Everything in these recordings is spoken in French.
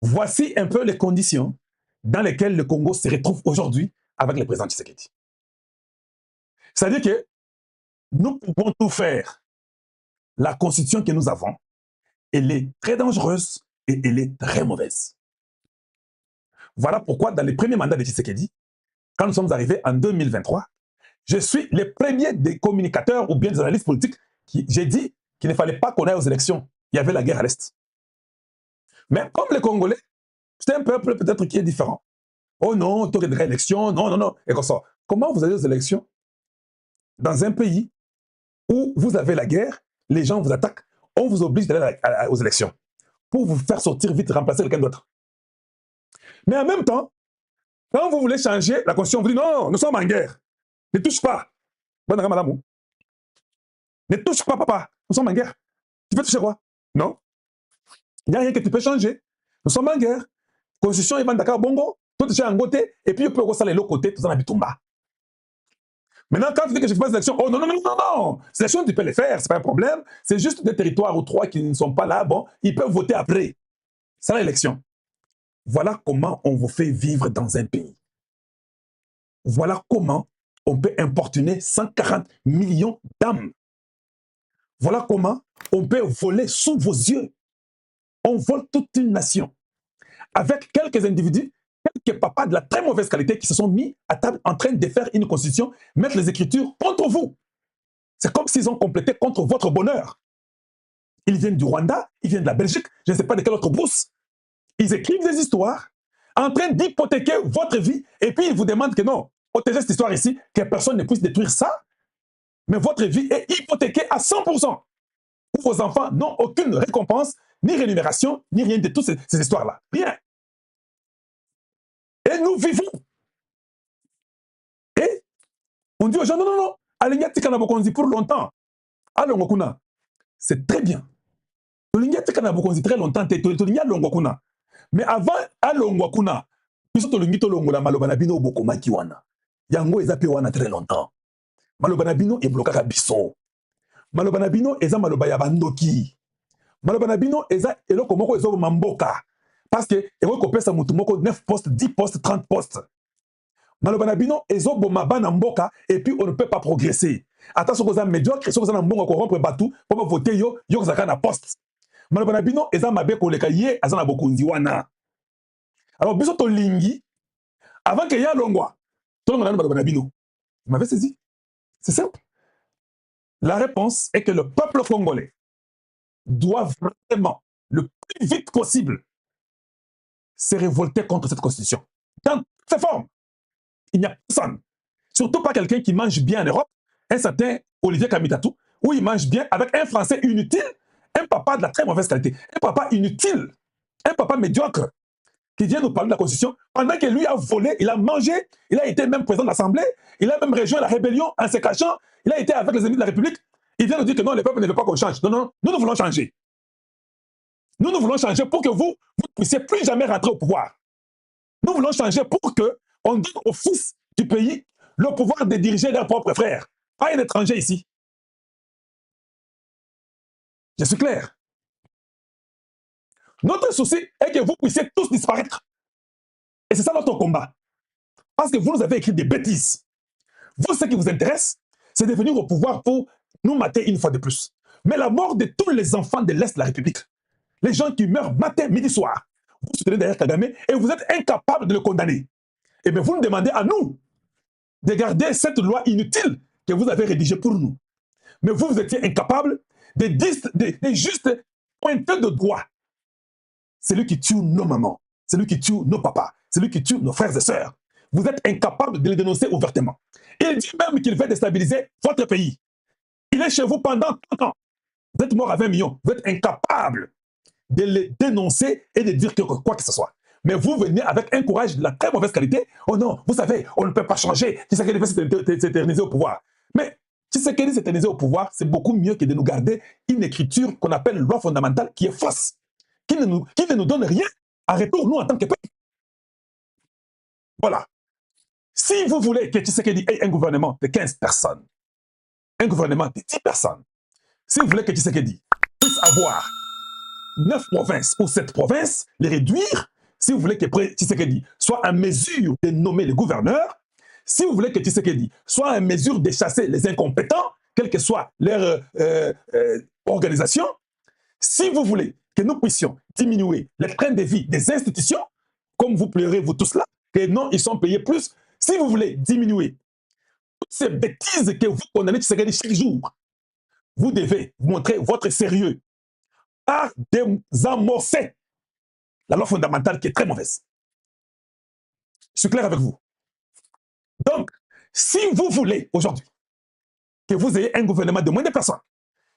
Voici un peu les conditions dans lesquelles le Congo se retrouve aujourd'hui avec le président Tshisekedi. C'est-à-dire que nous pouvons tout faire. La constitution que nous avons, elle est très dangereuse et elle est très mauvaise. Voilà pourquoi dans les premiers mandats de Tshisekedi, quand nous sommes arrivés en 2023, je suis le premier des communicateurs ou bien des analystes politiques qui j'ai dit qu'il ne fallait pas qu'on aille aux élections. Il y avait la guerre à l'Est. Mais comme les Congolais, c'est un peuple peut-être qui est différent. Oh non, il y aurait des élections, non, non, non. Et comme ça, comment vous allez aux élections dans un pays où vous avez la guerre, les gens vous attaquent, on vous oblige d'aller aux élections pour vous faire sortir vite, remplacer quelqu'un d'autre. Mais en même temps, quand vous voulez changer la constitution, vous dites non, nous sommes en guerre. Ne touche pas. Bonne madame. Ne touche pas, papa. Nous sommes en guerre. Tu veux toucher quoi? Non. Il n'y a rien que tu peux changer. Nous sommes en guerre. Constitution, il va d'accord, bongo. Toi, tu es en côté. Et puis, il peut aussi aller l'autre côté, tout ça, bitumba. Maintenant, quand tu dis que je fais des élections, oh non, non, non, non, non. Ces élections, tu peux les faire, c'est pas un problème. C'est juste des territoires ou trois qui ne sont pas là. Bon, ils peuvent voter après. C'est l'élection. Voilà comment on vous fait vivre dans un pays. Voilà comment on peut importuner 140 millions d'âmes. Voilà comment on peut voler sous vos yeux. On vole toute une nation. Avec quelques individus, quelques papas de la très mauvaise qualité qui se sont mis à table en train de faire une constitution, mettre les écritures contre vous. C'est comme s'ils ont complété contre votre bonheur. Ils viennent du Rwanda, ils viennent de la Belgique, je ne sais pas de quelle autre brousse. Ils écrivent des histoires en train d'hypothéquer votre vie et puis ils vous demandent que non, protégez cette histoire ici, que personne ne puisse détruire ça, mais votre vie est hypothéquée à 100%. Où vos enfants n'ont aucune récompense, ni rémunération, ni rien de toutes ces histoires-là. Rien. Et nous vivons. Et on dit aux gens, non, non, non, Alingati Kanabokonzi pour longtemps. Alors, c'est très bien. Alingati Kanabokonzi très longtemps, Tolinga Longokuna. Mais avant Alongokuna, biso tolingi tolongola maloba na bino bokomaki wana. Yango eza pe wana très longtemps. Maloba na bino eblokaka biso. Maloba na bino eza maloba ya bandoki. Maloba na bino eza eloko moko ezo mamboka. Parce que eko kopesa mutu moko 9 postes, 10 postes, 30 postes. Maloba na bino ezo boma bana mboka et puis on ne peut pas progresser. Attention koza médiocre, so koza na mbongo ko rompre batou pour voter yo kozaka na poste. Maloba na bino eza mabe koleka ye azana bokonzi wana. Alors biso to lingi avant que ya longwa. Tout le monde maloba na bino. Vous m'avez saisi? C'est simple. La réponse est que le peuple congolais doit vraiment, le plus vite possible, se révolter contre cette constitution. Dans toutes ses formes. Il n'y a personne. Surtout pas quelqu'un qui mange bien en Europe, un certain Olivier Kamitatou, où il mange bien avec un Français inutile, un papa de la très mauvaise qualité, un papa inutile, un papa médiocre, qui vient nous parler de la constitution, pendant que lui a volé, il a mangé, il a été même président de l'Assemblée, il a même rejoint la rébellion en se cachant, il a été avec les ennemis de la République. Il vient nous dire que non, le peuple ne veut pas qu'on change. Non, non, nous voulons changer. Nous voulons changer pour que vous ne puissiez plus jamais rentrer au pouvoir. Nous voulons changer pour qu'on donne aux fils du pays le pouvoir de diriger leurs propres frères. Pas un étranger ici. Je suis clair. Notre souci est que vous puissiez tous disparaître. Et c'est ça notre combat. Parce que vous nous avez écrit des bêtises. Vous, ce qui vous intéresse, c'est de venir au pouvoir pour nous mater une fois de plus. Mais la mort de tous les enfants de l'Est de la République, les gens qui meurent matin, midi, soir, vous soutenez derrière Kagame et vous êtes incapable de le condamner. Et bien vous nous demandez à nous de garder cette loi inutile que vous avez rédigée pour nous. Mais vous étiez incapable de juste pointer de doigt celui qui tue nos mamans, celui qui tue nos papas, celui qui tue nos frères et sœurs. Vous êtes incapable de le dénoncer ouvertement. Il dit même qu'il veut déstabiliser votre pays. Il est chez vous pendant 30 ans. Vous êtes mort à 20 millions. Vous êtes incapable de le dénoncer et de dire quoi que ce soit. Mais vous venez avec un courage de la très mauvaise qualité. Oh non, vous savez, on ne peut pas changer. Tshisekedi veut s'éterniser au pouvoir. Mais Tshisekedi s'éterniser au pouvoir, c'est beaucoup mieux que de nous garder une écriture qu'on appelle loi fondamentale qui est fausse, qui ne nous donne rien en retour, nous, en tant que peuple. Voilà. Si vous voulez que Tshisekedi ait un gouvernement de 15 personnes, un gouvernement de 10 personnes, si vous voulez que Tshisekedi puisse avoir 9 provinces ou 7 provinces, les réduire, si vous voulez que Tshisekedi soit en mesure de nommer les gouverneurs, si vous voulez que Tshisekedi soit en mesure de chasser les incompétents, quelle que soit leur organisation, si vous voulez que nous puissions diminuer le train de vie des institutions, comme vous pleurez vous tous là, que non, ils sont payés plus, si vous voulez diminuer toutes ces bêtises que vous condamnez Tshisekedi chaque jour, vous devez montrer votre sérieux par désamorcer la loi fondamentale qui est très mauvaise. Je suis clair avec vous. Donc, si vous voulez aujourd'hui que vous ayez un gouvernement de moins de personnes,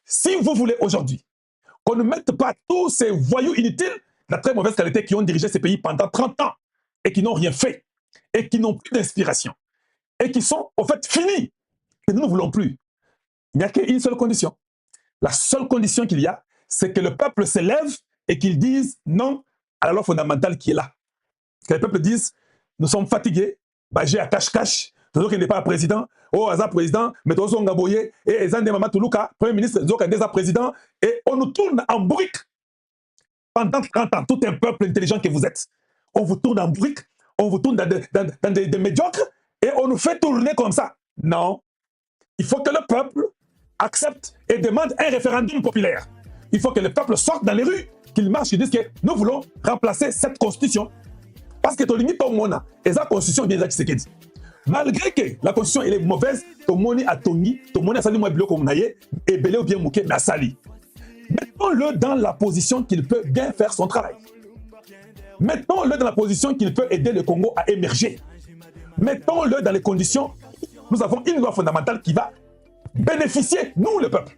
si vous voulez aujourd'hui qu'on ne mette pas tous ces voyous inutiles de la très mauvaise qualité qui ont dirigé ces pays pendant 30 ans et qui n'ont rien fait et qui n'ont plus d'inspiration et qui sont au fait finis, que nous ne voulons plus, il n'y a qu'une seule condition. La seule condition qu'il y a, c'est que le peuple se lève et qu'il dise non à la loi fondamentale qui est là. Que le peuple dise, nous sommes fatigués, Bagé à cache-cache, toujours qu'il n'est pas président, oh, Aza président, mais toujours son Gaboye, et Ezande Mama Toulouka, premier ministre, toujours qu'il est président, et on nous tourne en brique. Pendant 30 ans, tout un peuple intelligent que vous êtes, on vous tourne en brique, on vous tourne dans des médiocres, et on nous fait tourner comme ça. Non. Il faut que le peuple accepte et demande un référendum populaire. Il faut que le peuple sorte dans les rues, qu'il marche et dise que nous voulons remplacer cette constitution. Parce que Tolingi Tomona, et sa constitution bien Tshisekedi. Malgré que la constitution elle est mauvaise, Tomoni a Tongi, Tomoni a sali moi bilo comme naye, et belé ou bien mouké, mais a sali. Mettons-le dans la position qu'il peut bien faire son travail. Mettons-le dans la position qu'il peut aider le Congo à émerger. Mettons-le dans les conditions où nous avons une loi fondamentale qui va bénéficier, nous, le peuple.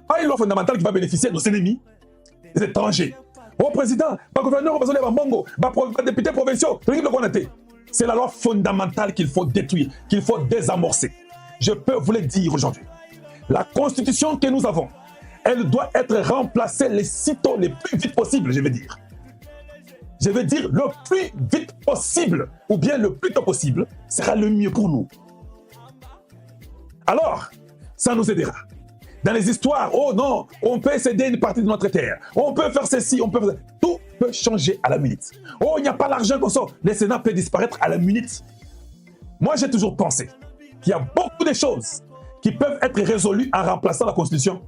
Pas une loi fondamentale qui va bénéficier nos ennemis, les étrangers. Au président, pas gouverneur, pas Bongo, pas député provinciaux, c'est la loi fondamentale qu'il faut détruire, qu'il faut désamorcer. Je peux vous le dire aujourd'hui. La constitution que nous avons, elle doit être remplacée les sitôt, les plus vite possible, je veux dire. Je veux dire le plus vite possible, ou bien le plus tôt possible, sera le mieux pour nous. Alors, ça nous aidera. Dans les histoires, oh non, on peut céder une partie de notre terre, on peut faire ceci, on peut faire ça. Tout peut changer à la minute. Oh, il n'y a pas l'argent qu'on sort, le Sénat peut disparaître à la minute. Moi, j'ai toujours pensé qu'il y a beaucoup de choses qui peuvent être résolues en remplaçant la Constitution.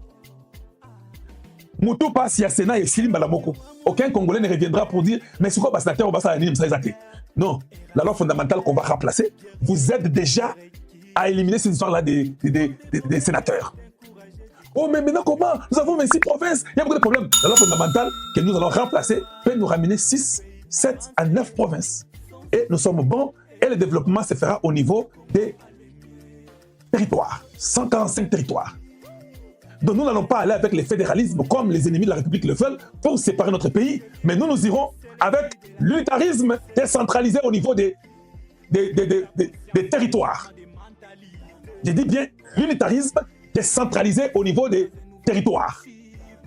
Moutou passe, il y a Sénat et Silim Balamoko. Aucun Congolais ne reviendra pour dire, mais c'est quoi, sénateur, on va s'aligner, ça les. Non, la loi fondamentale qu'on va remplacer vous aide déjà à éliminer ces histoires-là des sénateurs. Oh, mais maintenant, comment? Nous avons 26 provinces. Il y a beaucoup de problèmes. La loi fondamentale que nous allons remplacer peut nous ramener 6, 7 à 9 provinces. Et nous sommes bons. Et le développement se fera au niveau des territoires. 145 territoires. Donc nous n'allons pas aller avec le fédéralisme comme les ennemis de la République le veulent pour séparer notre pays. Mais nous irons avec l'unitarisme décentralisé au niveau des territoires. Je dis bien l'unitarisme décentralisé au niveau des territoires.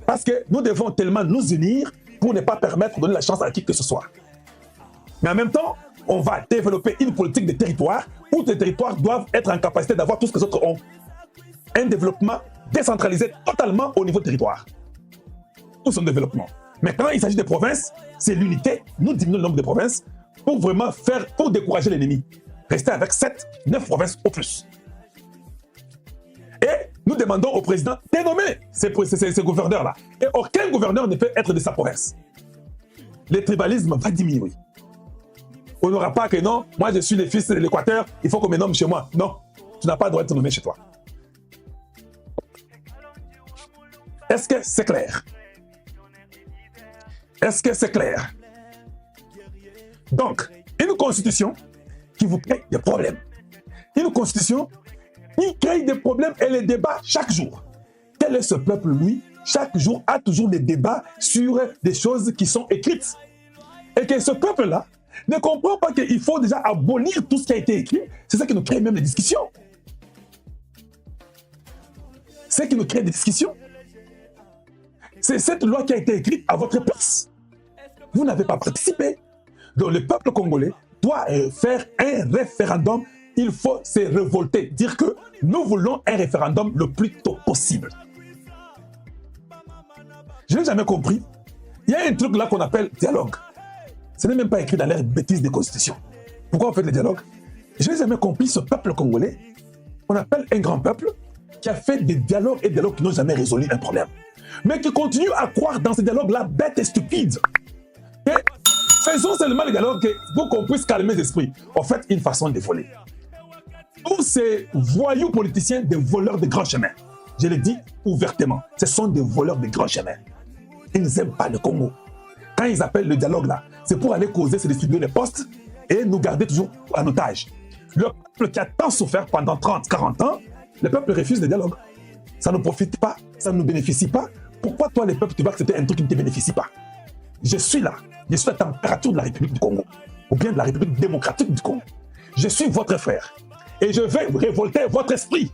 Parce que nous devons tellement nous unir pour ne pas permettre de donner la chance à qui que ce soit. Mais en même temps, on va développer une politique de territoire où les territoires doivent être en capacité d'avoir tout ce que les autres ont. Un développement décentralisé totalement au niveau du territoire. Tout son développement. Mais quand il s'agit des provinces, c'est l'unité. Nous diminuons le nombre de provinces pour vraiment pour décourager l'ennemi. Rester avec 7, 9 provinces au plus. Et nous demandons au président de nommer ces gouverneurs-là. Et aucun gouverneur ne peut être de sa province. Le tribalisme va diminuer. On n'aura pas que non, moi je suis le fils de l'Équateur, il faut qu'on me nomme chez moi. Non, tu n'as pas le droit de te nommer chez toi. Est-ce que c'est clair? Est-ce que c'est clair? Donc, une constitution qui vous crée des problèmes. Une constitution qui crée des problèmes et les débats chaque jour. Quel est ce peuple, lui? Chaque jour a toujours des débats sur des choses qui sont écrites. Et que ce peuple-là ne comprend pas qu'il faut déjà abolir tout ce qui a été écrit. C'est ça qui nous crée même des discussions. C'est ce qui nous crée des discussions. C'est cette loi qui a été écrite à votre place. Vous n'avez pas participé. Donc le peuple congolais doit faire un référendum. Il faut se révolter, dire que nous voulons un référendum le plus tôt possible. Je n'ai jamais compris Il y a un truc là qu'on appelle dialogue. Ce n'est même pas écrit dans les bêtises des constitutions. Pourquoi on fait le dialogue? Je n'ai jamais compris ce peuple congolais, qu'on appelle un grand peuple, qui a fait des dialogues et des dialogues qui n'ont jamais résolu un problème. Mais qui continue à croire dans ces dialogues-là bêtes et stupides. Et faisons seulement les dialogues pour qu'on puisse calmer les esprits. En fait, une façon de voler. Tous ces voyous politiciens, des voleurs de grands chemins, je le dis ouvertement, ce sont des voleurs de grands chemins. Ils n'aiment pas le Congo. Quand ils appellent le dialogue là, c'est pour aller causer, se distribuer les postes et nous garder toujours en otage. Le peuple qui a tant souffert pendant 30, 40 ans, le peuple refuse le dialogue. Ça ne profite pas, ça ne nous bénéficie pas. Pourquoi toi, les peuples, tu vas accepter un truc qui ne te bénéficie pas? Je suis là, je suis la température de la République du Congo, ou bien de la République démocratique du Congo. Je suis votre frère. Et je vais révolter votre esprit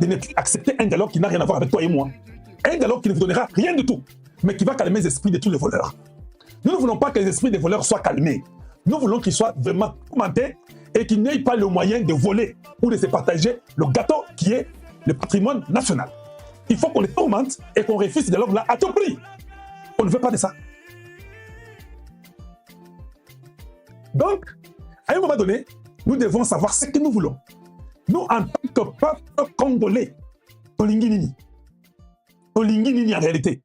de ne plus accepter un dialogue qui n'a rien à voir avec toi et moi. Un dialogue qui ne vous donnera rien du tout, mais qui va calmer les esprits de tous les voleurs. Nous ne voulons pas que les esprits des voleurs soient calmés. Nous voulons qu'ils soient vraiment commentés et qu'ils n'aient pas le moyen de voler ou de se partager le gâteau qui est le patrimoine national. Il faut qu'on les tourmente et qu'on refuse ce dialogue-là à tout prix. On ne veut pas de ça. Donc, à un moment donné, nous devons savoir ce que nous voulons. Nous, en tant que peuple congolais, Olingi Nini en réalité,